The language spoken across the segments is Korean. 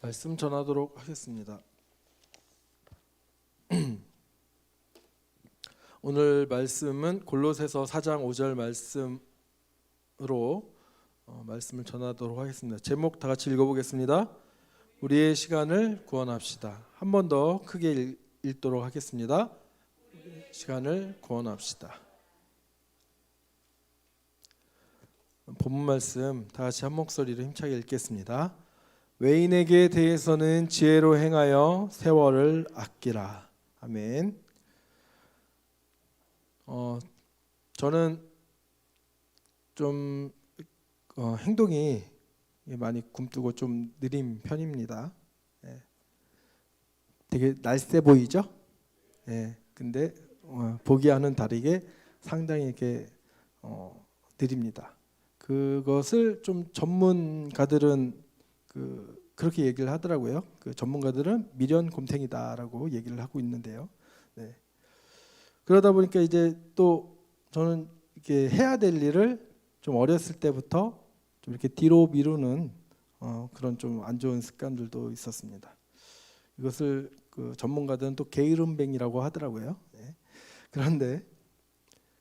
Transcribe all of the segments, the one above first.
말씀 전하도록 하겠습니다. 오늘 말씀은 골로새서 4장 5절 말씀으로 말씀을 전하도록 하겠습니다. 제목 다 같이 읽어보겠습니다. 우리의 시간을 구원합시다. 한 번 더 크게 읽도록 하겠습니다. 시간을 구원합시다. 본문 말씀 다 같이 한 목소리로 힘차게 읽겠습니다. 외인에게 대해서는 지혜로 행하여 세월을 아끼라. 아멘. 저는 좀 행동이 많이 굼뜨고 좀 느린 편입니다. 되게 날쌔 보이죠? 근데 보기와는 다르게 상당히 이렇게 느립니다. 그것을 좀 전문가들은 그렇게 얘기를 하더라고요. 그 전문가들은 미련곰탱이다라고 얘기를 하고 있는데요. 그러다 보니까 이제 또 저는 이렇게 해야 될 일을 좀 어렸을 때부터 좀 이렇게 뒤로 미루는 그런 좀 안 좋은 습관들도 있었습니다. 이것을 그 전문가들은 또 게으름뱅이라고 하더라고요. 그런데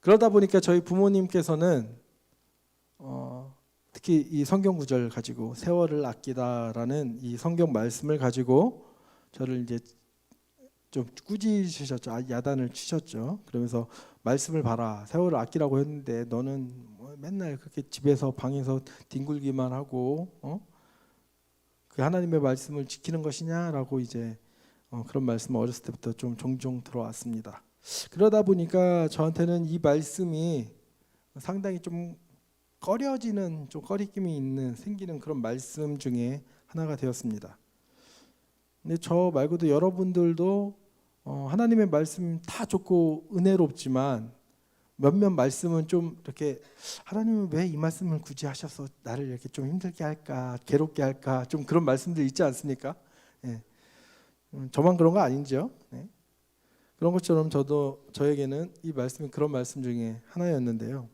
그러다 보니까 저희 부모님께서는 특히 이 성경 구절 가지고 세월을 아끼다라는 이 성경 말씀을 가지고 저를 이제 좀 꾸짖으셨죠. 야단을 치셨죠. 그러면서 말씀을 봐라. 세월을 아끼라고 했는데 너는 맨날 그렇게 집에서 방에서 뒹굴기만 하고 그 하나님의 말씀을 지키는 것이냐라고 이제 그런 말씀을 어렸을 때부터 좀 종종 들어왔습니다. 그러다 보니까 저한테는 이 말씀이 상당히 좀 꺼려지는, 좀 꺼리낌이 생기는 그런 말씀 중에 하나가 되었습니다. 근데 저 말고도 여러분들도 하나님의 말씀 다 좋고 은혜롭지만 몇몇 말씀은 좀 이렇게 하나님은 왜 이 말씀을 굳이 하셔서 나를 이렇게 좀 힘들게 할까, 괴롭게 할까, 좀 그런 말씀들 있지 않습니까? 저만 그런 거 아니죠? 그런 것처럼 저에게는 이 말씀이 그런 말씀 중에 하나였는데요.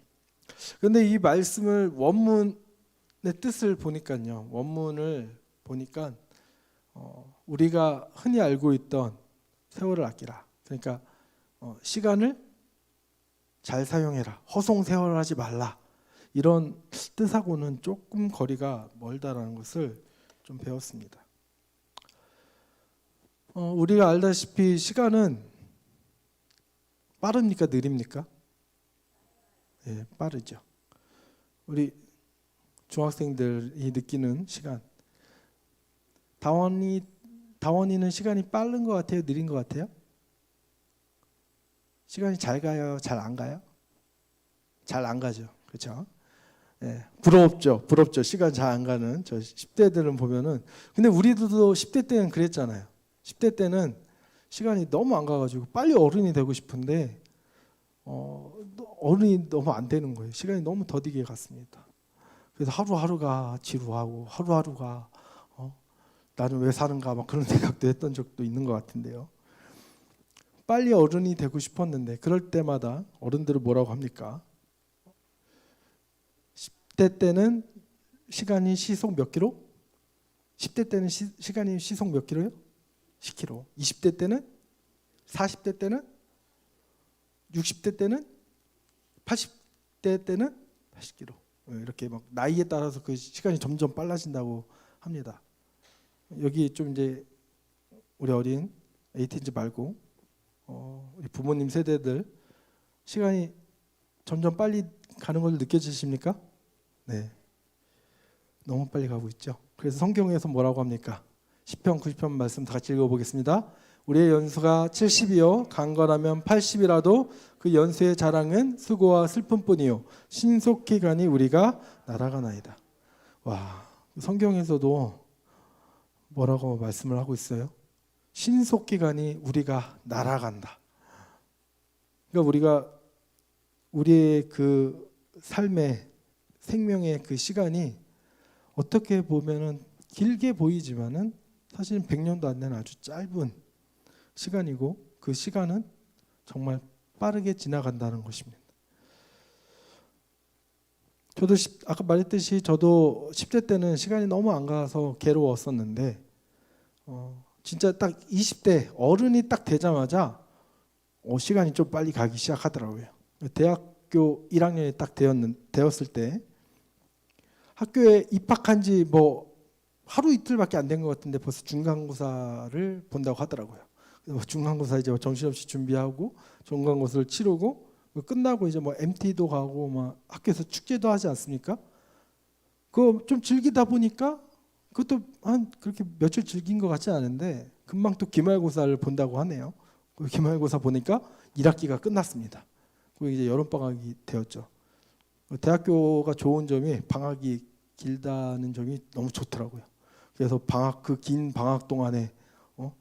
그런데 이 말씀을 원문의 뜻을 보니까요, 원문을 보니까 우리가 흔히 알고 있던 세월을 아끼라, 그러니까 시간을 잘 사용해라, 허송세월하지 말라, 이런 뜻하고는 조금 거리가 멀다라는 것을 좀 배웠습니다. 우리가 알다시피 시간은 빠릅니까, 느립니까? 빠르죠. 우리 중학생들이 느끼는 시간, 다원이는 시간이 빠른 것 같아요, 느린 것 같아요? 시간이 잘 가요, 잘 안 가요? 잘 안 가죠, 그렇죠? 부럽죠. 시간 잘 안 가는 저 10대들은 보면은. 근데 우리도 10대 때는 그랬잖아요. 10대 때는 시간이 너무 안 가가지고 빨리 어른이 되고 싶은데 어른이 너무 안 되는 거예요. 시간이 너무 더디게 갔습니다. 그래서 하루하루가 지루하고 하루하루가 나는 왜 사는가 막 그런 생각도 했던 적도 있는 것 같은데요. 빨리 어른이 되고 싶었는데 그럴 때마다 어른들은 뭐라고 합니까? 10대 때는 시간이 시속 몇 킬로? 10대 때는 시간이 시속 몇 킬로요? 10킬로. 20대 때는? 40대 때는? 60대 때는? 80대 때는? 80킬로. 이렇게 막 나이에 따라서 그 시간이 점점 빨라진다고 합니다. 여기 좀 이제 우리 어린 에이티즈 말고 우리 부모님 세대들 시간이 점점 빨리 가는 걸 느껴지십니까? 네, 너무 빨리 가고 있죠. 그래서 성경에서 뭐라고 합니까? 10편 90편 말씀 다 같이 읽어보겠습니다. 우리의 연수가 70이요 강건하면 80이라도 그 연수의 자랑은 수고와 슬픔뿐이요 신속히 가니 우리가 날아가나이다. 와, 성경에서도 뭐라고 말씀을 하고 있어요? 신속히 가니 우리가 날아간다. 그러니까 우리의 그 삶의 생명의 그 시간이 어떻게 보면은 길게 보이지만은 사실은 100년도 안 되는 아주 짧은 시간이고 그 시간은 정말 빠르게 지나간다는 것입니다. 아까 말했듯이 저도 10대 때는 시간이 너무 안 가서 괴로웠었는데 진짜 딱 20대 어른이 딱 되자마자 시간이 좀 빨리 가기 시작하더라고요. 대학교 1학년이 딱 되었을 때 학교에 입학한 지 뭐 하루 이틀밖에 안 된 것 같은데 벌써 중간고사를 본다고 하더라고요. 중간고사 이제 정신없이 준비하고 중간고사를 치르고 끝나고 이제 뭐 MT도 가고 막 학교에서 축제도 하지 않습니까? 그거 좀 즐기다 보니까 그것도 한 그렇게 며칠 즐긴 것 같지 않은데 금방 또 기말고사를 본다고 하네요. 그 기말고사 보니까 1학기가 끝났습니다. 그리고 이제 여름방학이 되었죠. 대학교가 좋은 점이 방학이 길다는 점이 너무 좋더라고요. 그래서 그 긴 방학 동안에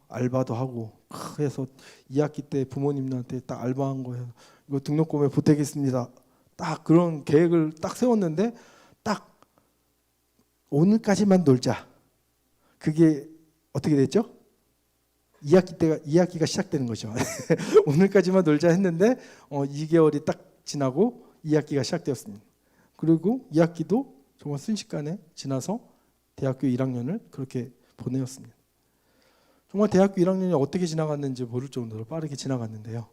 알바도 하고 해서 2학기 때 부모님한테 딱 알바한 거예요. 이거 등록금에 보태겠습니다. 딱 그런 계획을 딱 세웠는데 딱 오늘까지만 놀자. 그게 어떻게 됐죠? 2학기가 시작되는 거죠. 오늘까지만 놀자 했는데 2개월이 딱 지나고 2학기가 시작되었습니다. 그리고 2학기도 정말 순식간에 지나서 대학교 1학년을 그렇게 보내었습니다. 정말 대학교 1학년이 어떻게 지나갔는지 모를 정도로 빠르게 지나갔는데요.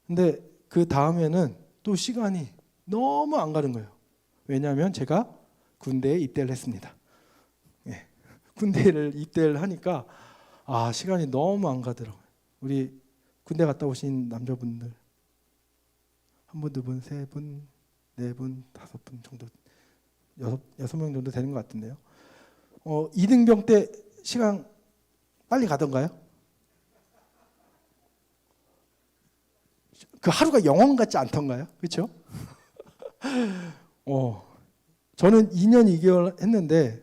근데 그 다음에는 또 시간이 너무 안 가는 거예요. 왜냐하면 제가 군대에 입대를 했습니다. 예. 군대를 입대를 하니까 시간이 너무 안 가더라고요. 우리 군대 갔다 오신 남자분들 한 분, 두 분, 세 분, 네 분, 다섯 분 정도, 여섯 명 정도 되는 것 같은데요. 이등병 때 시간 빨리 가던가요? 그 하루가 영원 같지 않던가요? 그렇죠? 저는 2년 2개월 했는데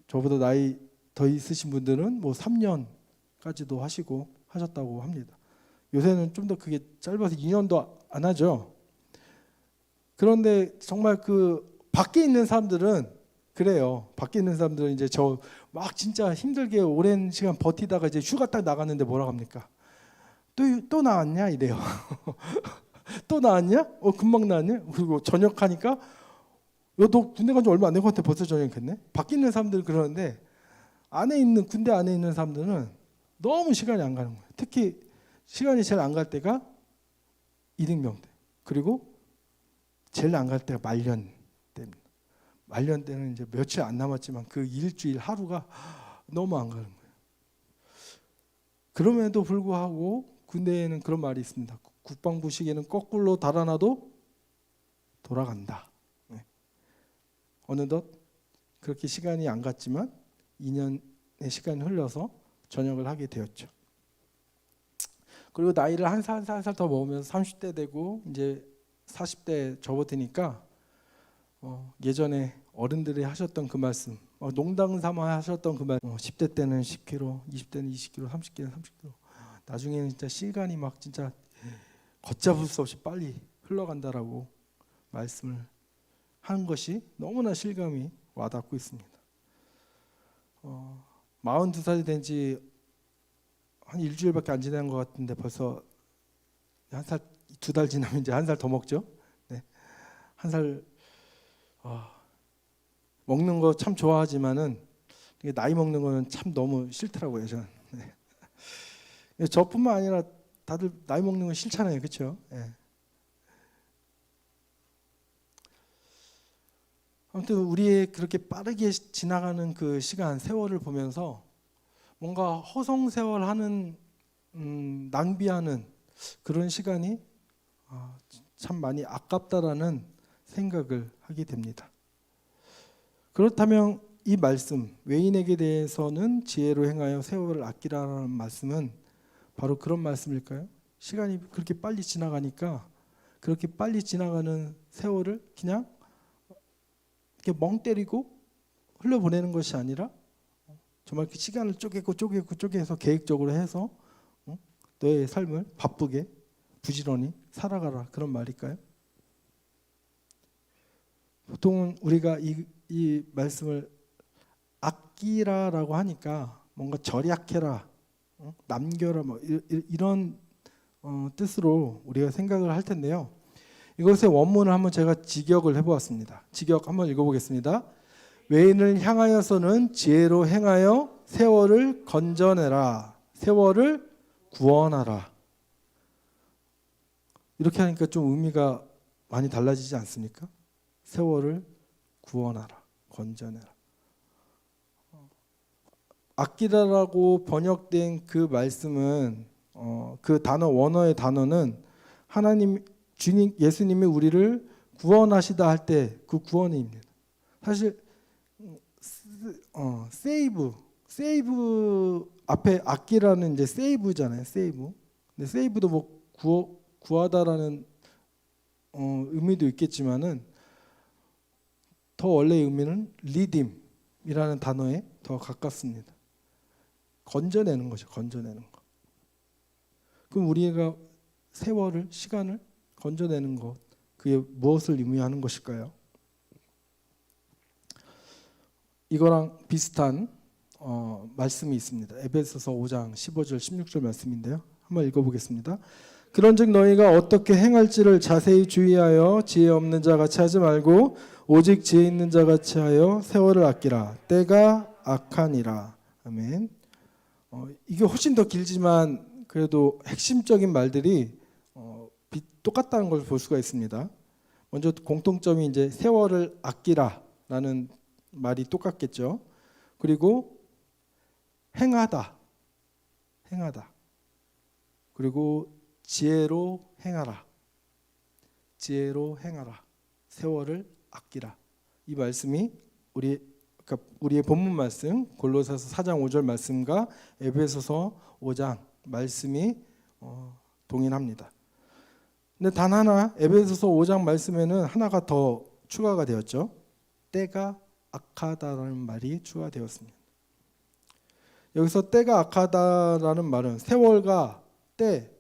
저보다 나이 더 있으신 분들은 뭐 3년까지도 하셨다고 합니다. 요새는 좀 더 그게 짧아서 2년도 안 하죠. 그런데 정말 그 밖에 있는 사람들은 그래요. 밖에 있는 사람들은 이제 저 막 진짜 힘들게 오랜 시간 버티다가 이제 휴가 딱 나갔는데 뭐라고 합니까? 또 나왔냐 이래요. 또 나왔냐? 금방 나왔냐? 그리고 전역하니까 너 군대 간 지 얼마 안 된 것 같아. 벌써 전역했네. 밖에 있는 사람들 그러는데 군대 안에 있는 사람들은 너무 시간이 안 가는 거예요. 특히 시간이 제일 안 갈 때가 이등병 때. 그리고 제일 안 갈 때가 말년 때입니다. 말년 때는 이제 며칠 안 남았지만 그 일주일 하루가 너무 안 가는 거예요. 그럼에도 불구하고 군대에는 그런 말이 있습니다. 국방부 시계는 거꾸로 달아놔도 돌아간다. 어느덧 그렇게 시간이 안 갔지만 2년의 시간이 흘러서 전역을 하게 되었죠. 그리고 나이를 한 살 더 먹으면서 30대 되고 이제 40대 접어드니까 예전에 어른들이 하셨던 그 말씀, 농담 삼아 하셨던 그 말씀, 10대 때는 10kg, 20대는 20kg, 30대는 30kg. 나중에는 진짜 시간이 막 진짜 걷잡을 수 없이 빨리 흘러간다라고 말씀을 하는 것이 너무나 실감이 와닿고 있습니다. 42살이 된 지 한 일주일밖에 안 지난 것 같은데 벌써 한 살, 2달 지나면 이제 한 살 더 먹죠. 네. 한 살 먹는 거 참 좋아하지만은 나이 먹는 거는 참 너무 싫더라고요. 저는. 네. 저뿐만 아니라 다들 나이 먹는 거 싫잖아요, 그렇죠? 네. 아무튼 우리의 그렇게 빠르게 지나가는 그 시간, 세월을 보면서 뭔가 허송세월하는 낭비하는 그런 시간이 참 많이 아깝다라는 생각을 하게 됩니다. 그렇다면 이 말씀, 외인에게 대해서는 지혜로 행하여 세월을 아끼라는 말씀은 바로 그런 말씀일까요? 시간이 그렇게 빨리 지나가니까 그렇게 빨리 지나가는 세월을 그냥 이렇게 멍 때리고 흘려보내는 것이 아니라 정말 그 시간을 쪼개서 계획적으로 해서 너의 삶을 바쁘게 부지런히 살아가라, 그런 말일까요? 보통은 우리가 이 말씀을 아끼라라고 하니까 뭔가 절약해라, 남겨라, 뭐 이런 뜻으로 우리가 생각을 할 텐데요. 이것의 원문을 한번 제가 직역을 해보았습니다. 직역 한번 읽어보겠습니다. 외인을 향하여서는 지혜로 행하여 세월을 건져내라. 세월을 구원하라. 이렇게 하니까 좀 의미가 많이 달라지지 않습니까? 세월을 구원하라. 건져내라. 아끼라라고 번역된 그 말씀은 그 단어 원어의 단어는 하나님 주님 예수님이 우리를 구원하시다 할 때 그 구원입니다. 사실 세이브 앞에 아끼라는 이제 세이브잖아요. 세이브. 근데 세이브도 뭐 구하다라는 의미도 있겠지만은 더 원래의 의미는 리딤이라는 단어에 더 가깝습니다. 건져내는 거죠. 건져내는 거. 그럼 우리가 세월을 시간을 건져내는 것 그게 무엇을 의미하는 것일까요? 이거랑 비슷한 말씀이 있습니다. 에베소서 5장 15절 16절 말씀인데요. 한번 읽어보겠습니다. 그런즉 너희가 어떻게 행할지를 자세히 주의하여 지혜 없는 자 같이 하지 말고 오직 지혜 있는 자 같이 하여 세월을 아끼라. 때가 악하니라. 아멘. 이게 훨씬 더 길지만 그래도 핵심적인 말들이 똑같다는 걸 볼 수가 있습니다. 먼저 공통점이 이제 세월을 아끼라라는 말이 똑같겠죠. 그리고 행하다. 그리고 지혜로 행하라. 세월을 아끼라. 이 말씀이 우리의 본문 말씀 골로새서 4장 5절 말씀과 에베소서 5장 말씀이 동일합니다. 근데 단 하나 에베소서 5장 말씀에는 하나가 더 추가가 되었죠. 때가 악하다라는 말이 추가되었습니다. 여기서 때가 악하다라는 말은 세월과 때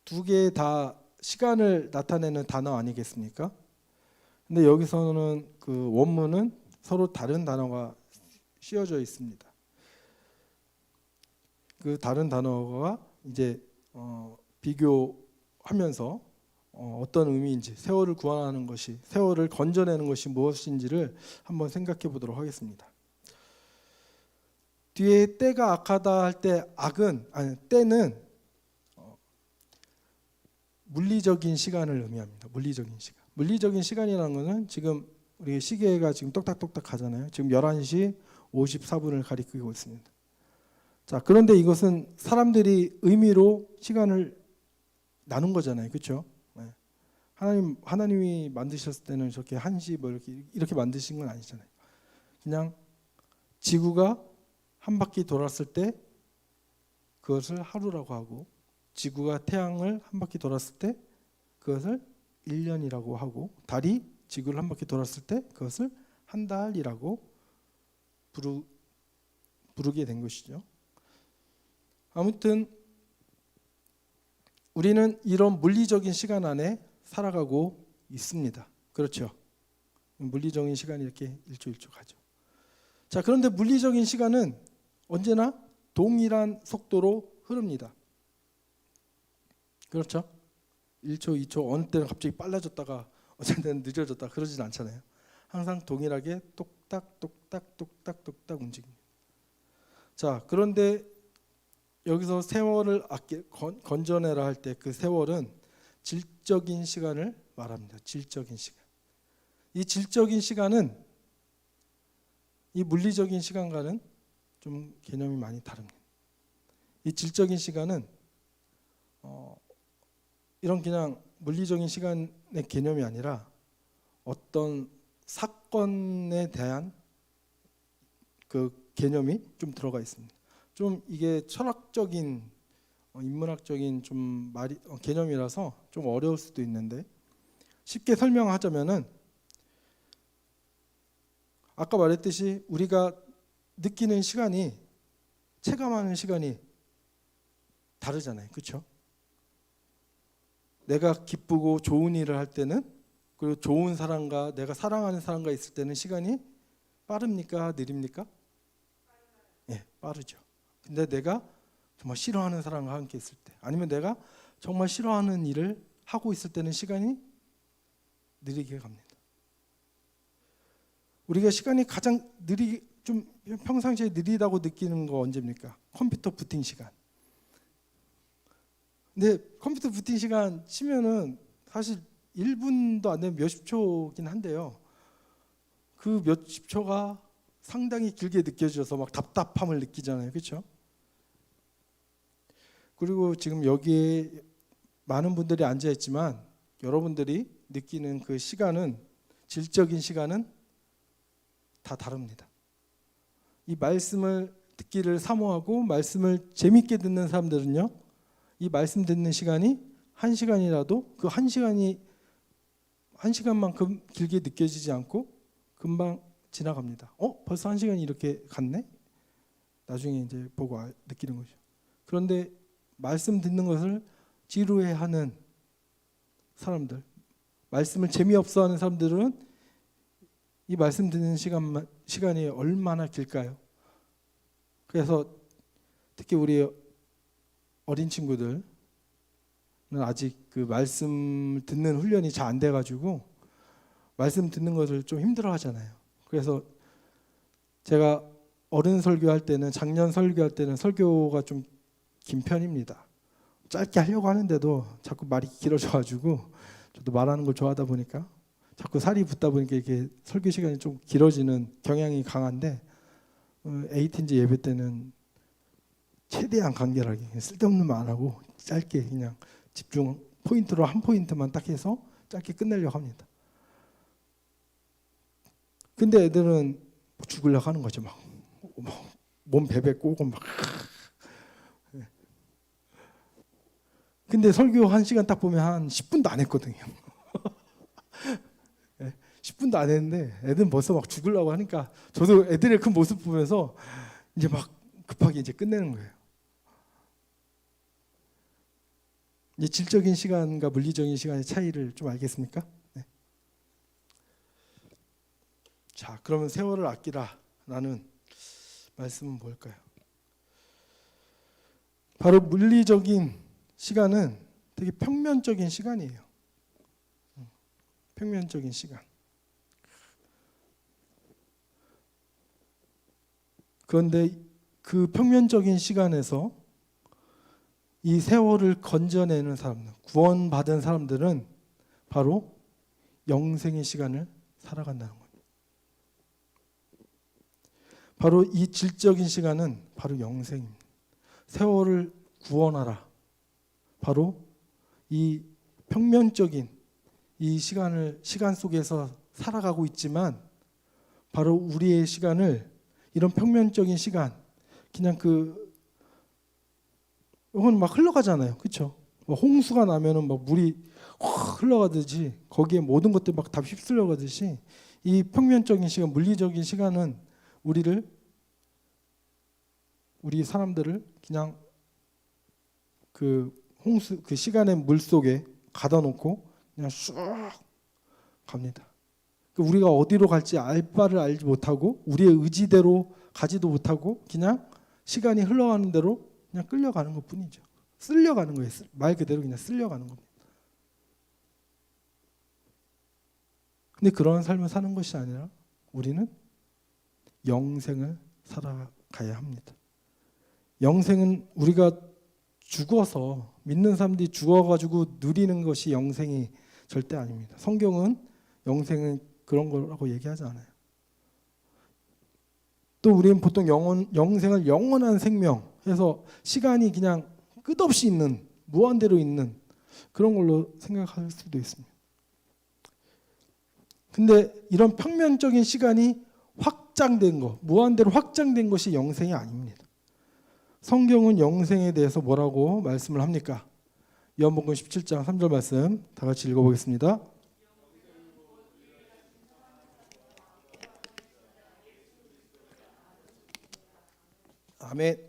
두 개 다 시간을 나타내는 단어 아니겠습니까? 근데 여기서는 그 원문은 서로 다른 단어가 씌워져 있습니다. 그 다른 단어가 이제 비교하면서 어떤 의미인지 세월을 구원하는 것이 세월을 건져내는 것이 무엇인지를 한번 생각해 보도록 하겠습니다. 뒤에 때가 악하다 할 때 때는 물리적인 시간을 의미합니다. 물리적인 시간이라는 것은 지금 우리 시계가 지금 똑딱똑딱 가잖아요. 지금 11시 54분을 가리키고 있습니다. 자, 그런데 이것은 사람들이 의미로 시간을 나눈 거잖아요. 그렇죠? 네. 하나님이 만드셨을 때는 저렇게 1시 뭐 이렇게 만드신 건 아니잖아요. 그냥 지구가 한 바퀴 돌았을 때 그것을 하루라고 하고 지구가 태양을 한 바퀴 돌았을 때 그것을 1년이라고 하고 달이 지구를 한 바퀴 돌았을 때 그것을 한 달이라고 부르게 된 것이죠. 아무튼 우리는 이런 물리적인 시간 안에 살아가고 있습니다. 그렇죠? 물리적인 시간이 이렇게 1초 1초 가죠. 자, 그런데 물리적인 시간은 언제나 동일한 속도로 흐릅니다. 그렇죠? 1초, 2초 어느 때는 갑자기 빨라졌다가 어느 때는 늦어졌다 그러진 않잖아요. 항상 동일하게 똑딱 움직입니다. 자, 그런데 여기서 세월을 건져내라 할 때 그 세월은 질적인 시간을 말합니다. 질적인 시간. 이 질적인 시간은 이 물리적인 시간과는 좀 개념이 많이 다릅니다. 이 질적인 시간은 이런 그냥 물리적인 시간의 개념이 아니라 어떤 사건에 대한 그 개념이 좀 들어가 있습니다. 좀 이게 철학적인 인문학적인 좀 개념이라서 좀 어려울 수도 있는데 쉽게 설명하자면은 아까 말했듯이 우리가 느끼는 시간이 체감하는 시간이 다르잖아요. 그렇죠? 내가 기쁘고 좋은 일을 할 때는 그리고 좋은 사람과 내가 사랑하는 사람과 있을 때는 시간이 빠릅니까? 느립니까? 예, 빠르죠. 근데 내가 정말 싫어하는 사람과 함께 있을 때 아니면 내가 정말 싫어하는 일을 하고 있을 때는 시간이 느리게 갑니다. 우리가 시간이 가장 좀 평상시에 느리다고 느끼는 거 언제입니까? 컴퓨터 부팅 시간. 근데 컴퓨터 부팅 시간 치면은 사실 1분도 안 되면 몇십 초긴 한데요. 그 몇십 초가 상당히 길게 느껴져서 막 답답함을 느끼잖아요. 그렇죠? 그리고 지금 여기에 많은 분들이 앉아 있지만 여러분들이 느끼는 그 시간은, 질적인 시간은 다 다릅니다. 이 말씀을 듣기를 사모하고 말씀을 재밌게 듣는 사람들은요, 이 말씀 듣는 시간이 1시간이라도 그 1시간이 1시간만큼 길게 느껴지지 않고 금방 지나갑니다. 벌써 1시간이 이렇게 갔네? 나중에 이제 보고 느끼는 거죠. 그런데 말씀 듣는 것을 지루해하는 사람들, 말씀을 재미없어 하는 사람들은 이 말씀 듣는 시간이 얼마나 길까요? 그래서 특히 우리 어린 친구들은 아직 그 말씀 듣는 훈련이 잘 안 돼가지고 말씀 듣는 것을 좀 힘들어 하잖아요. 그래서 제가 어른 설교할 때는, 작년 설교할 때는 설교가 좀 긴 편입니다. 짧게 하려고 하는데도 자꾸 말이 길어져가지고, 저도 말하는 걸 좋아하다 보니까 자꾸 살이 붙다 보니까 이렇게 설교 시간이 좀 길어지는 경향이 강한데, 에이틴즈 예배 때는 최대한 간결하게 쓸데없는 말 안 하고 짧게 그냥 집중 포인트로 한 포인트만 딱 해서 짧게 끝내려고 합니다. 근데 애들은 죽으려고 하는 거죠. 막 몸 베베 꼬고 막. 근데 설교 1시간 딱 보면 한 10분도 안 했거든요. 10분도 안 했는데 애들은 벌써 막 죽으려고 하니까 저도 애들의 그 모습 보면서 이제 막 급하게 이제 끝내는 거예요. 이 질적인 시간과 물리적인 시간의 차이를 좀 알겠습니까? 네. 자, 그러면 세월을 아끼라라는 말씀은 뭘까요? 바로 물리적인 시간은 되게 평면적인 시간이에요. 평면적인 시간. 그런데 그 평면적인 시간에서 이 세월을 건져내는 사람들, 구원받은 사람들은 바로 영생의 시간을 살아간다는 거예요. 바로 이 질적인 시간은 바로 영생입니다. 세월을 구원하라. 바로 이 평면적인 이 시간 속에서 살아가고 있지만, 바로 우리의 시간을, 이런 평면적인 시간, 그냥 이건 막 흘러가잖아요. 그렇죠? 홍수가 나면은 막 물이 확 흘러가듯이, 거기에 모든 것들 막 다 휩쓸려가듯이, 이 평면적인 시간, 물리적인 시간은 우리 사람들을 그냥 그 홍수, 그 시간의 물 속에 가다 놓고 그냥 쑥 갑니다. 우리가 어디로 갈지 알 바를 알지 못하고, 우리의 의지대로 가지도 못하고, 그냥 시간이 흘러가는 대로 그냥 끌려가는 것 뿐이죠. 쓸려가는 거예요. 말 그대로 그냥 쓸려가는 겁니다. 근데 그런 삶을 사는 것이 아니라 우리는 영생을 살아가야 합니다. 영생은 우리가 죽어서, 믿는 사람들이 죽어가지고 누리는 것이 영생이 절대 아닙니다. 성경은 영생은 그런 거라고 얘기하지 않아요. 또 우리는 보통 영생을 영원한 생명 해서 시간이 그냥 끝없이 있는, 무한대로 있는 그런 걸로 생각할 수도 있습니다. 근데 이런 평면적인 시간이 확장된 것, 무한대로 확장된 것이 영생이 아닙니다. 성경은 영생에 대해서 뭐라고 말씀을 합니까? 요한복음 17장 3절 말씀 다 같이 읽어보겠습니다. 아멘.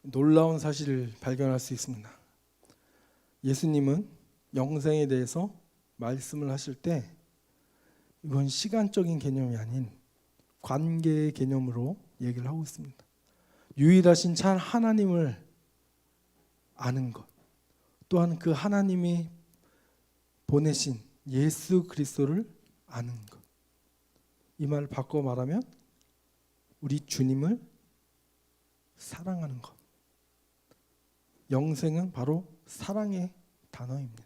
놀라운 사실을 발견할 수 있습니다. 예수님은 영생에 대해서 말씀을 하실 때 이건 시간적인 개념이 아닌 관계의 개념으로 얘기를 하고 있습니다. 유일하신 참 하나님을 아는 것, 또한 그 하나님이 보내신 예수 그리스도를 아는 것. 이 말을 바꿔 말하면 우리 주님을 사랑하는 것. 영생은 바로 사랑의 단어입니다.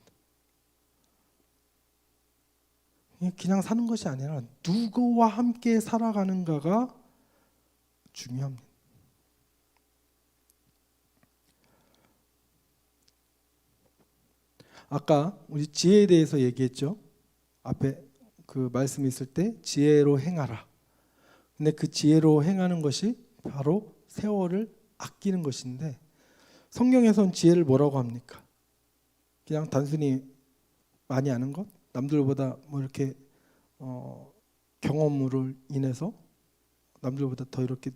그냥 사는 것이 아니라 누구와 함께 살아가는가가 중요합니다. 아까 우리 지혜에 대해서 얘기했죠. 앞에 그 말씀이 있을 때 지혜로 행하라. 근데 그 지혜로 행하는 것이 바로 세월을 아끼는 것인데, 성경에선 지혜를 뭐라고 합니까? 그냥 단순히 많이 아는 것? 남들보다 뭐 이렇게 경험으로 인해서 남들보다 더 이렇게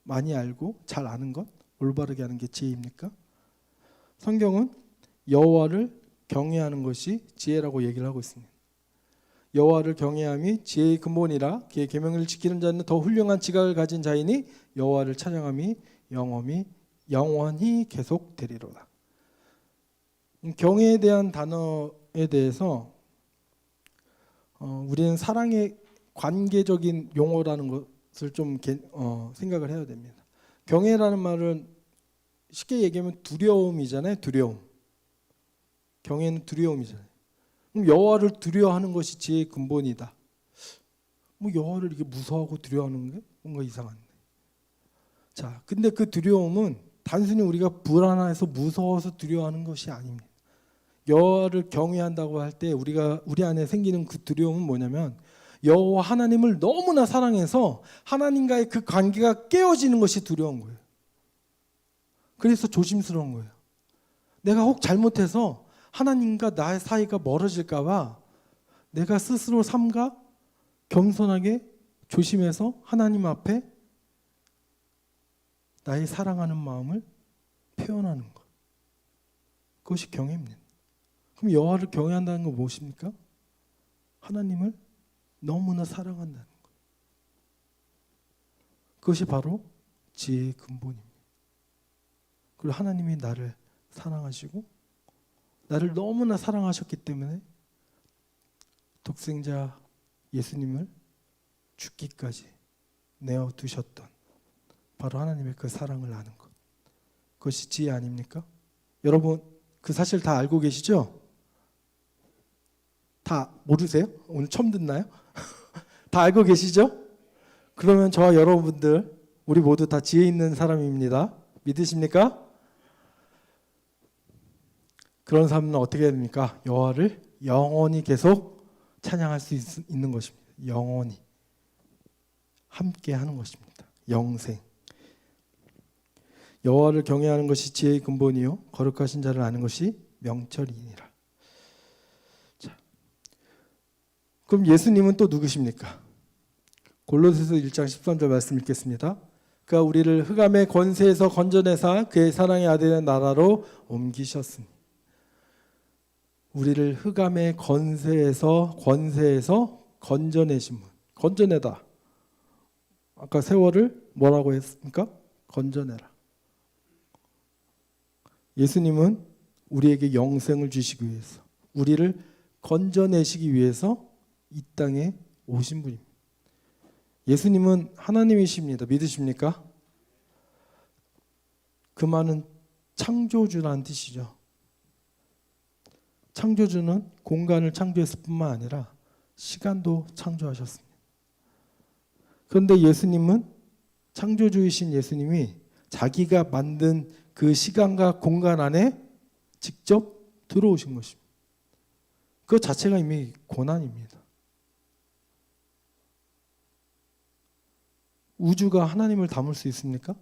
많이 알고 잘 아는 것? 올바르게 하는 게 지혜입니까? 성경은 여호와를 경외하는 것이 지혜라고 얘기를 하고 있습니다. 여호와를 경외함이 지혜의 근본이라 그의 계명을 지키는 자는 더 훌륭한 지각을 가진 자이니 여호와를 찬양함이 영원히 계속되리로다. 경외에 대한 단어에 대해서 우리는 사랑의 관계적인 용어라는 것을 좀 생각을 해야 됩니다. 경외라는 말은 쉽게 얘기하면 두려움이잖아요. 두려움. 경외는 두려움이잖아요. 그럼 여호와를 두려워하는 것이 지혜의 근본이다. 뭐 여호와를 이게 무서워하고 두려워하는 게 뭔가 이상한데. 자, 근데 그 두려움은 단순히 우리가 불안해서 무서워서 두려워하는 것이 아닙니다. 여호와를 경외한다고 할 때 우리 안에 생기는 그 두려움은 뭐냐면 여호와 하나님을 너무나 사랑해서 하나님과의 그 관계가 깨어지는 것이 두려운 거예요. 그래서 조심스러운 거예요. 내가 혹 잘못해서 하나님과 나의 사이가 멀어질까 봐 내가 스스로 삼가 겸손하게 조심해서 하나님 앞에 나의 사랑하는 마음을 표현하는 것. 그것이 경외입니다. 그럼 여호와를 경외한다는 건 무엇입니까? 하나님을 너무나 사랑한다는 것. 그것이 바로 지혜의 근본입니다. 그리고 하나님이 나를 사랑하시고 나를 너무나 사랑하셨기 때문에 독생자 예수님을 죽기까지 내어두셨던 바로 하나님의 그 사랑을 아는 것. 그것이 지혜 아닙니까? 여러분 그 사실 다 알고 계시죠? 다 모르세요? 오늘 처음 듣나요? 다 알고 계시죠? 그러면 저와 여러분들 우리 모두 다 지혜 있는 사람입니다. 믿으십니까? 그런 사람은 어떻게 해야 됩니까? 여호와를 영원히 계속 찬양할 수 있는 것입니다. 영원히 함께 하는 것입니다. 영생. 여호와를 경외하는 것이 지혜의 근본이요 거룩하신 자를 아는 것이 명철이니라. 자, 그럼 예수님은 또 누구십니까? 골로새서 1장 13절 말씀 읽겠습니다. 그가 우리를 흑암의 권세에서 건져내사 그의 사랑의 아들의 나라로 옮기셨으니. 우리를 흑암의 권세에서 건져내신 분. 건져내다. 아까 세월을 뭐라고 했습니까? 건져내라. 예수님은 우리에게 영생을 주시기 위해서, 우리를 건져내시기 위해서 이 땅에 오신 분입니다. 예수님은 하나님이십니다. 믿으십니까? 그 말은 창조주라는 뜻이죠. 창조주는 공간을 창조했을 뿐만 아니라 시간도 창조하셨습니다. 그런데 예수님은, 창조주이신 예수님이 자기가 만든 그 시간과 공간 안에 직접 들어오신 것입니다. 그 자체가 이미 고난입니다. 우주가 하나님을 담을 수 있습니까?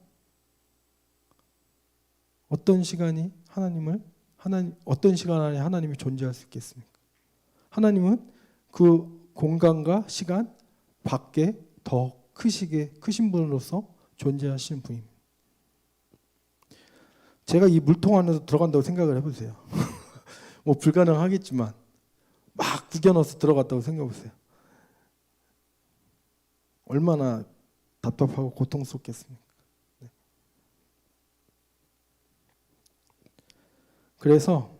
어떤 시간 안에 하나님이 존재할 수 있겠습니까? 하나님은 그 공간과 시간 밖에 더 크신 분으로서 존재하시는 분입니다. 제가 이 물통 안에서 들어간다고 생각을 해보세요. 뭐 불가능하겠지만 막 구겨 넣어서 들어갔다고 생각해보세요. 얼마나 답답하고 고통스럽겠습니까? 네. 그래서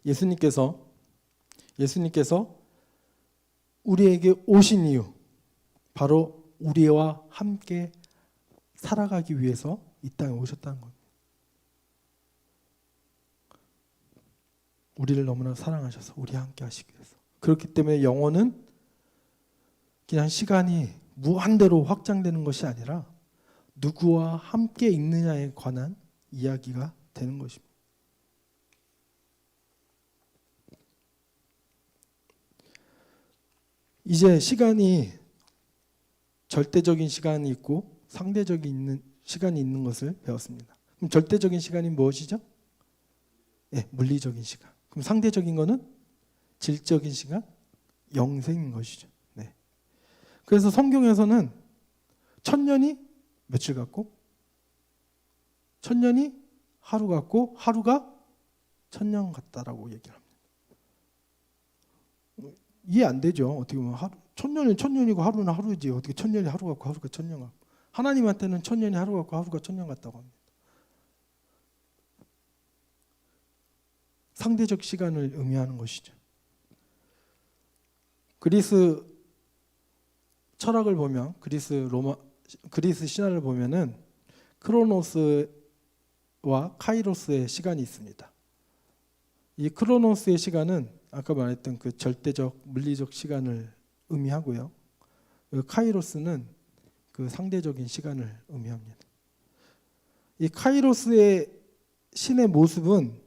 예수님께서 우리에게 오신 이유, 바로 우리와 함께 살아가기 위해서 이 땅에 오셨다는 겁니다. 우리를 너무나 사랑하셔서 우리와 함께 하시기 위해서. 그렇기 때문에 영혼은 그냥 시간이 무한대로 확장되는 것이 아니라 누구와 함께 있느냐에 관한 이야기가 되는 것입니다. 이제 시간이 절대적인 시간이 있고 상대적인 시간이 있는 것을 배웠습니다. 그럼 절대적인 시간이 무엇이죠? 네, 물리적인 시간. 그럼 상대적인 거는 질적인 시간, 영생인 것이죠. 네. 그래서 성경에서는 천년이 며칠 같고, 천년이 하루 같고, 하루가 천년 같다라고 얘기를 합니다. 이해 안 되죠. 어떻게 보면 천년이 천년이고 하루는 하루지. 어떻게 천년이 하루 같고 하루가 천년 같고. 하나님한테는 천년이 하루 같고 하루가 천년 같다고 합니다. 상대적 시간을 의미하는 것이죠. 그리스 철학을 보면, 그리스 신화를 보면은 크로노스와 카이로스의 시간이 있습니다. 이 크로노스의 시간은 아까 말했던 그 절대적 물리적 시간을 의미하고요. 카이로스는 그 상대적인 시간을 의미합니다. 이 카이로스의 신의 모습은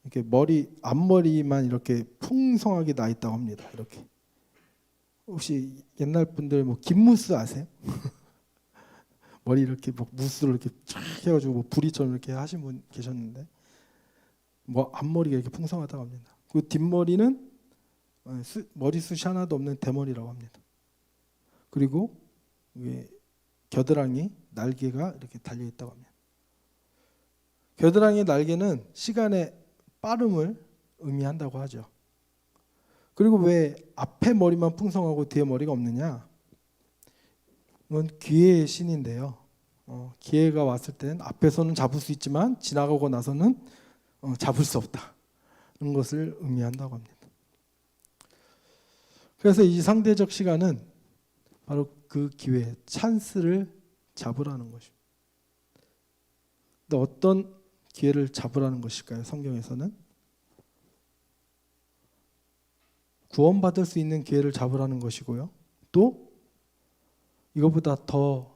이렇게 앞머리만 이렇게 풍성하게 나 있다고 합니다. 이렇게. 혹시 옛날 분들 뭐 김무스 아세요? 머리 이렇게 뭐 무스로 이렇게 쫙 해가지고 뭐 부리처럼 이렇게 하신 분 계셨는데, 뭐 앞머리가 이렇게 풍성하다고 합니다. 그 뒷머리는 머리숱이 하나도 없는 대머리라고 합니다. 그리고 위에 겨드랑이 날개가 이렇게 달려 있다고 합니다. 겨드랑이 날개는 시간의 빠름을 의미한다고 하죠. 그리고 왜 앞에 머리만 풍성하고 뒤에 머리가 없느냐? 이건 기회의 신인데요. 기회가 왔을 때는 앞에서는 잡을 수 있지만 지나가고 나서는 잡을 수 없다. 그런 것을 의미한다고 합니다. 그래서 이 상대적 시간은 바로 그 기회, 찬스를 잡으라는 것입니다. 근데 어떤 기회를 잡으라는 것일까요? 성경에서는 구원받을 수 있는 기회를 잡으라는 것이고요. 또 이것보다 더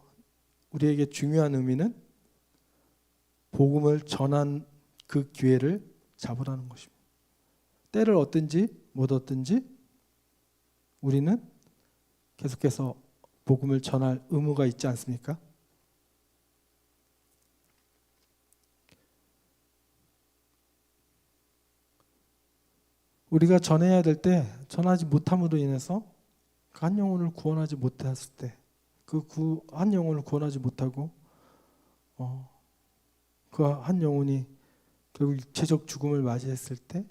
우리에게 중요한 의미는 복음을 전한 그 기회를 잡으라는 것입니다. 때를 얻든지 못 얻든지 우리는 계속해서 복음을 전할 의무가 있지 않습니까? 우리가 전해야 될 때 전하지 못함으로 인해서 그 한 영혼을 구원하지 못했을 때, 그 한 영혼을 구원하지 못하고 그 한 영혼이 결국 육체적 죽음을 맞이했을 때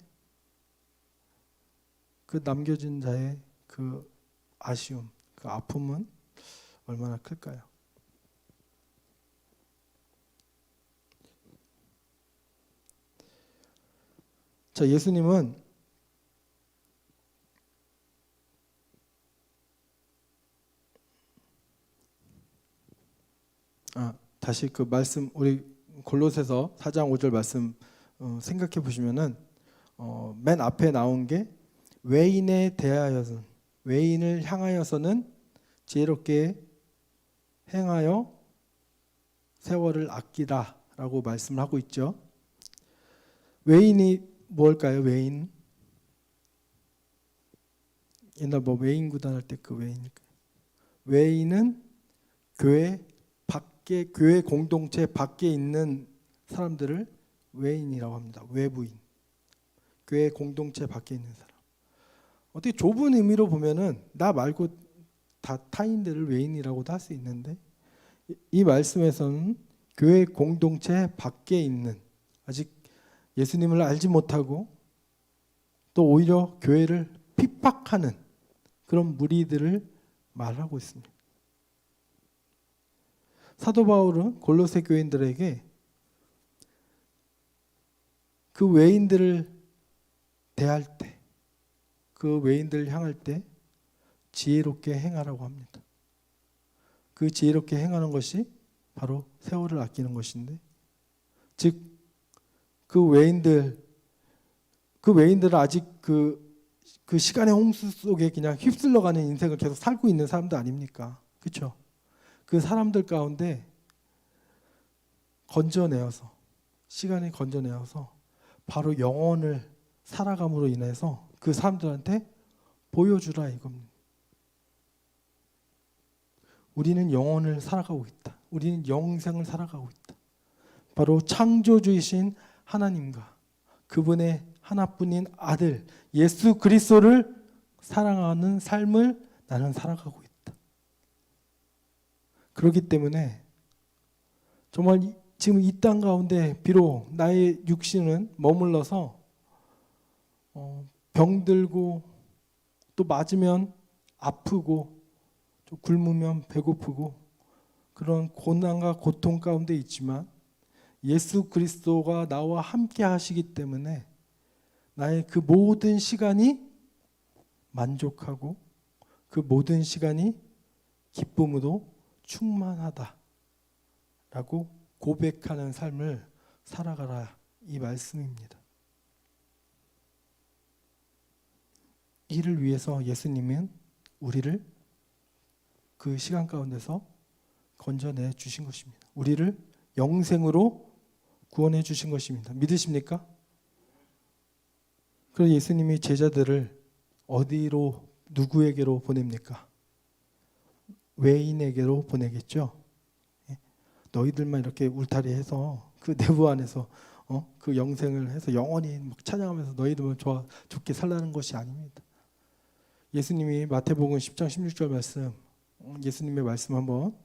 그 남겨진 자의 그 아쉬움, 그 아픔은 얼마나 클까요? 자, 예수님은 다시 그 말씀, 우리 골로새서 4장 5절 말씀 생각해 보시면은 맨 앞에 나온 게 외인에 대하여서, 외인을 향하여서는 지혜롭게 행하여 세월을 아끼라라고 말씀을 하고 있죠. 외인이 뭘까요? 외인. 옛날 뭐 외인 구단 할 때 그 외인일까요? 외인은 교회 밖에, 교회 공동체 밖에 있는 사람들을 외인이라고 합니다. 외부인. 교회 공동체 밖에 있는 사람. 어떻게 좁은 의미로 보면은 나 말고 다 타인들을 외인이라고도 할 수 있는데, 이 말씀에서는 교회 공동체 밖에 있는, 아직 예수님을 알지 못하고 또 오히려 교회를 핍박하는 그런 무리들을 말하고 있습니다. 사도 바울은 골로새 교인들에게 그 외인들을 대할 때, 그 외인들을 향할 때 지혜롭게 행하라고 합니다. 그 지혜롭게 행하는 것이 바로 세월을 아끼는 것인데, 즉 그 외인들은 아직 그 시간의 홍수 속에 그냥 휩쓸려가는 인생을 계속 살고 있는 사람들 아닙니까? 그렇죠? 그 사람들 가운데 시간이 건져내어서 바로 영혼을 살아감으로 인해서 그 사람들한테 보여주라 이겁니다. 우리는 영혼을 살아가고 있다. 우리는 영생을 살아가고 있다. 바로 창조주이신 하나님과 그분의 하나뿐인 아들 예수 그리스도를 사랑하는 삶을 나는 살아가고 있다. 그렇기 때문에 정말 지금 이 땅 가운데 비록 나의 육신은 머물러서 병들고 또 맞으면 아프고 또 굶으면 배고프고 그런 고난과 고통 가운데 있지만 예수 그리스도가 나와 함께 하시기 때문에 나의 그 모든 시간이 만족하고 그 모든 시간이 기쁨으로 충만하다라고 고백하는 삶을 살아가라 이 말씀입니다. 이를 위해서 예수님은 우리를 그 시간 가운데서 건져내 주신 것입니다. 우리를 영생으로 구원해 주신 것입니다. 믿으십니까? 그래서 예수님이 제자들을 어디로 누구에게로 보냅니까? 외인에게로 보내겠죠. 너희들만 이렇게 울타리해서 그 내부 안에서 그 영생을 해서 영원히 찬양하면서 너희들만 좋게 살라는 것이 아닙니다. 예수님이 마태복음 10장 16절 말씀, 예수님의 말씀 한번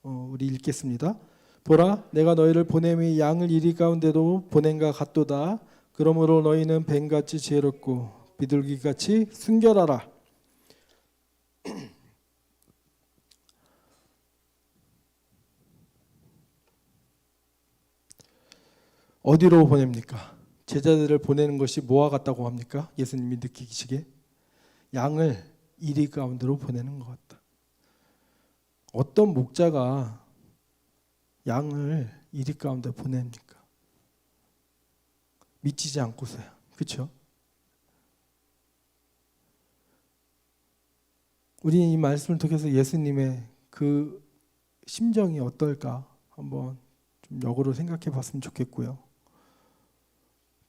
우리 읽겠습니다. 보라, 내가 너희를 보냄이 양을 이리 가운데도 보낸가 같도다. 그러므로 너희는 뱀같이 지혜롭고 비둘기같이 순결하라. 어디로 보냅니까? 제자들을 보내는 것이 뭐와 같다고 합니까? 예수님이 느끼시기에 양을 이리 가운데로 보내는 것 같다. 어떤 목자가 양을 이리 가운데 보냅니까? 미치지 않고서요. 그렇죠? 우리는 이 말씀을 통해서 예수님의 그 심정이 어떨까 한번 좀 역으로 생각해 봤으면 좋겠고요.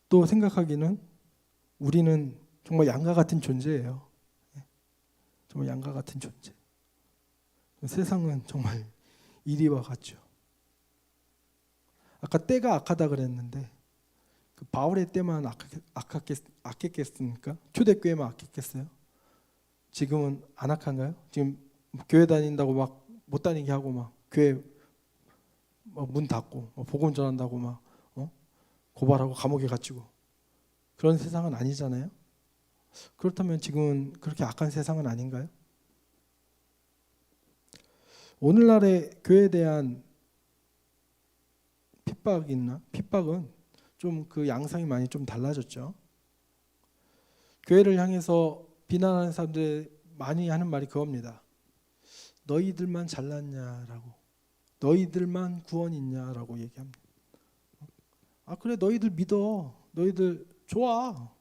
또 생각하기는 우리는 정말 양과 같은 존재예요. 정말 양과 같은 존재. 세상은 정말 이리와 같죠. 아까 때가 악하다 그랬는데 그 바울의 때만 악했겠습니까? 초대교회만 악했겠어요? 지금은 안 악한가요? 지금 교회 다닌다고 막 못 다니게 하고 막 교회 문 닫고 복음 전한다고 막 고발하고 감옥에 갇히고 그런 세상은 아니잖아요. 그렇다면 지금은 그렇게 악한 세상은 아닌가요? 오늘날의 교회에 대한 핍박은 좀 그 양상이 많이 좀 달라졌죠. 교회를 향해서 비난하는 사람들 많이 하는 말이 그겁니다. 너희들만 잘났냐라고, 너희들만 구원 있냐라고 얘기합니다. 아 그래, 너희들 믿어, 너희들 좋아,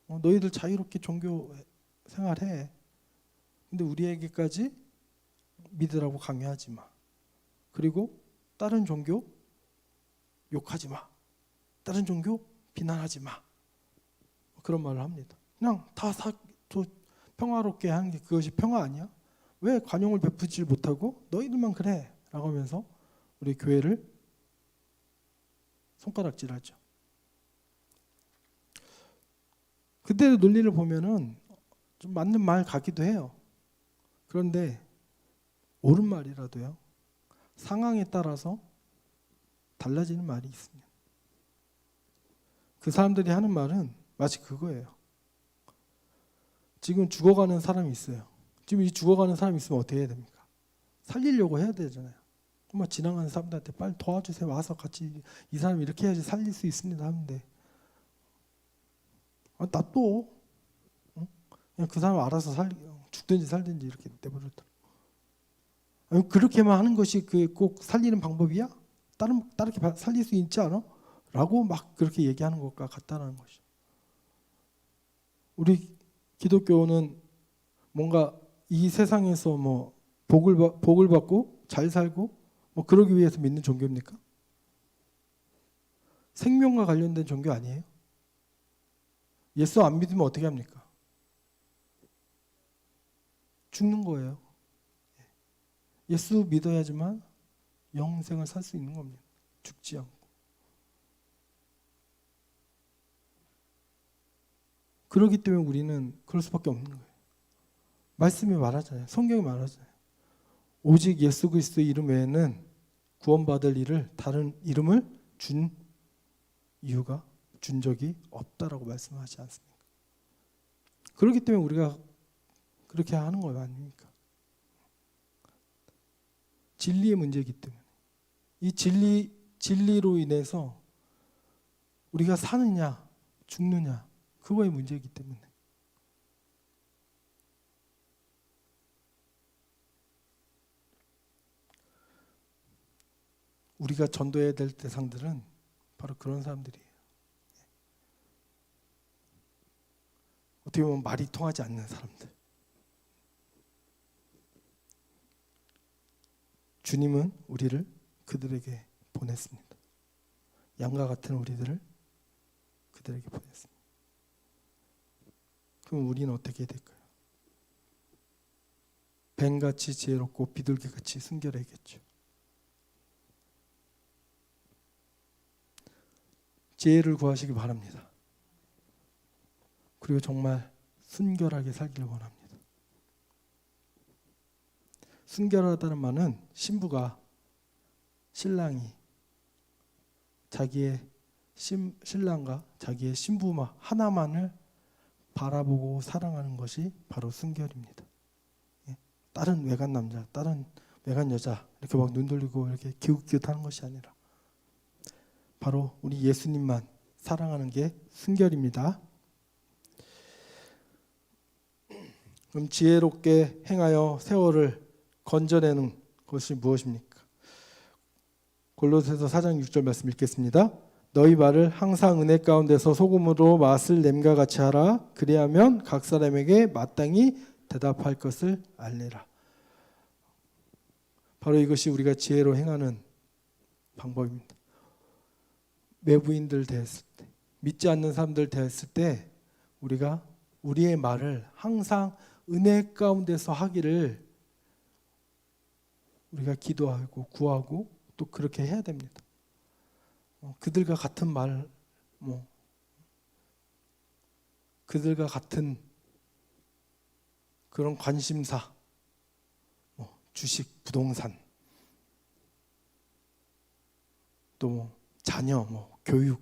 너희들 자유롭게 종교 생활해. 근데 우리에게까지 믿으라고 강요하지 마. 그리고 다른 종교 욕하지 마. 다른 종교 비난하지 마. 그런 말을 합니다. 그냥 다 평화롭게 하는 게 그것이 평화 아니야? 왜 관용을 베푸지 못하고 너희들만 그래? 라고 하면서 우리 교회를 손가락질하죠. 그때의 논리를 보면은 좀 맞는 말 같기도 해요. 그런데 옳은 말이라도요, 상황에 따라서 달라지는 말이 있습니다. 그 사람들이 하는 말은 마치 그거예요. 지금 죽어가는 사람이 있어요. 지금 이 죽어가는 사람이 있으면 어떻게 해야 됩니까? 살리려고 해야 되잖아요. 정말 지나가는 사람들한테 빨리 도와주세요. 와서 같이 이 사람 이렇게 해야지 살릴 수 있습니다 하는데 나 또 그냥 그 사람 알아서 죽든지 살든지 이렇게 내버려둬. 그렇게만 하는 것이 꼭 살리는 방법이야? 다르게 살릴 수 있지 않아? 라고 막 그렇게 얘기하는 것과 같다는 것이죠. 우리 기독교는 뭔가 이 세상에서 뭐 복을 받고 잘 살고 뭐 그러기 위해서 믿는 종교입니까? 생명과 관련된 종교 아니에요? 예수 안 믿으면 어떻게 합니까? 죽는 거예요. 예수 믿어야지만 영생을 살 수 있는 겁니다. 죽지 않고. 그렇기 때문에 우리는 그럴 수밖에 없는 거예요. 말씀이 말하잖아요. 성경이 말하잖아요. 오직 예수 그리스도의 이름 외에는 구원받을 이를 다른 이름을 준 적이 없다라고 말씀하지 않습니까? 그렇기 때문에 우리가 그렇게 하는 거 아닙니까? 진리의 문제이기 때문에. 이 진리로 인해서 우리가 사느냐 죽느냐 그거의 문제이기 때문에. 우리가 전도해야 될 대상들은 바로 그런 사람들이에요. 어떻게 보면 말이 통하지 않는 사람들. 주님은 우리를 그들에게 보냈습니다. 양과 같은 우리들을 그들에게 보냈습니다. 그럼 우리는 어떻게 될까요? 뱀같이 지혜롭고 비둘기같이 순결해야겠죠. 지혜를 구하시기 바랍니다. 그리고 정말 순결하게 살기를 원합니다. 순결하다는 말은 신랑이 자기의 신랑과 자기의 신부 하나만을 바라보고 사랑하는 것이 바로 순결입니다. 다른 외간 남자, 다른 외간 여자 이렇게 막 눈 돌리고 이렇게 기웃기웃하는 것이 아니라 바로 우리 예수님만 사랑하는 게 순결입니다. 그럼 지혜롭게 행하여 세월을 건져내는 것이 무엇입니까? 골로새서 4장 6절 말씀 읽겠습니다. 너희 말을 항상 은혜 가운데서 소금으로 맛을 냄과 같이 하라. 그리하면 각 사람에게 마땅히 대답할 것을 알리라. 바로 이것이 우리가 지혜로 행하는 방법입니다. 외부인들 대했을 때, 믿지 않는 사람들 대했을 때 우리가 우리의 말을 항상 은혜 가운데서 하기를 우리가 기도하고 구하고 또 그렇게 해야 됩니다. 그들과 같은 말, 그들과 같은 그런 관심사, 주식, 부동산, 또 자녀, 교육,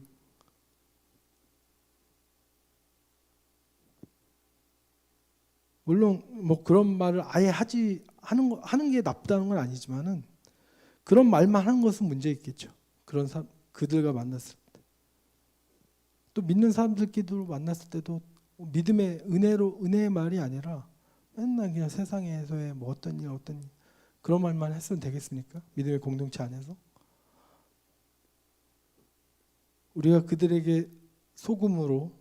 물론 그런 말을 아예 하는 게 나쁘다는 건 아니지만은 그런 말만 하는 것은 문제 있겠죠. 그런 사람 그들과 만났을 때, 또 믿는 사람들끼리 만났을 때도 믿음의 은혜의 말이 아니라 맨날 그냥 세상에서의 어떤 일 그런 말만 했으면 되겠습니까? 믿음의 공동체 안에서 우리가 그들에게 소금으로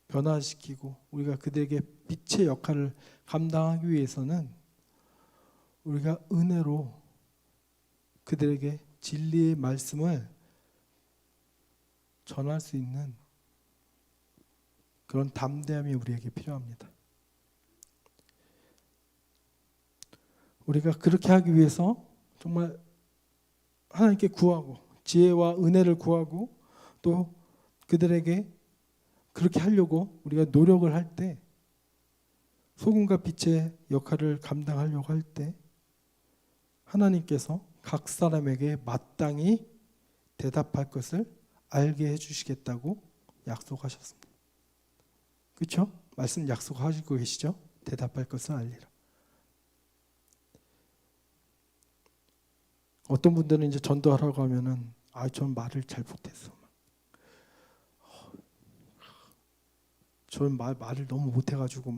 변화시키고 우리가 그들에게 빛의 역할을 감당하기 위해서는 우리가 은혜로 그들에게 진리의 말씀을 전할 수 있는 그런 담대함이 우리에게 필요합니다. 우리가 그렇게 하기 위해서 정말 하나님께 구하고 지혜와 은혜를 구하고 또 그들에게 그렇게 하려고 우리가 노력을 할 때, 소금과 빛의 역할을 감당하려고 할 때 하나님께서 각 사람에게 마땅히 대답할 것을 알게 해주시겠다고 약속하셨습니다. 그렇죠? 말씀 약속하시고 계시죠? 대답할 것을 알리라. 어떤 분들은 이제 전도하라고 하면은 전 말을 잘 못했어. 저는 말을 너무 못해가지고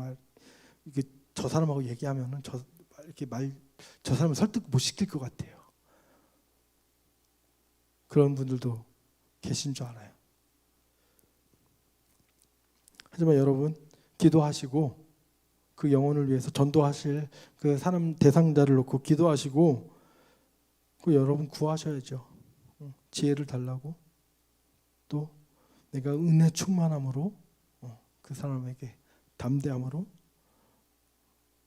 이게 저 사람하고 얘기하면은 저 사람을 설득 못 시킬 것 같아요. 그런 분들도 계신 줄 알아요. 하지만 여러분, 기도하시고 그 영혼을 위해서 전도하실 그 사람 대상자를 놓고 기도하시고 그 여러분 구하셔야죠. 지혜를 달라고, 또 내가 은혜 충만함으로 그 사람에게 담대함으로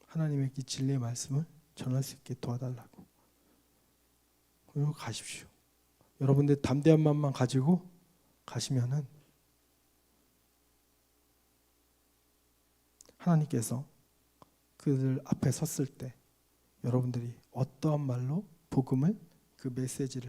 하나님의 이 진리의 말씀을 전할 수 있게 도와달라고. 그리고 가십시오. 여러분들 담대한 마음만 가지고 가시면은 하나님께서 그들 앞에 섰을 때 여러분들이 어떠한 말로 복음을, 그 메시지를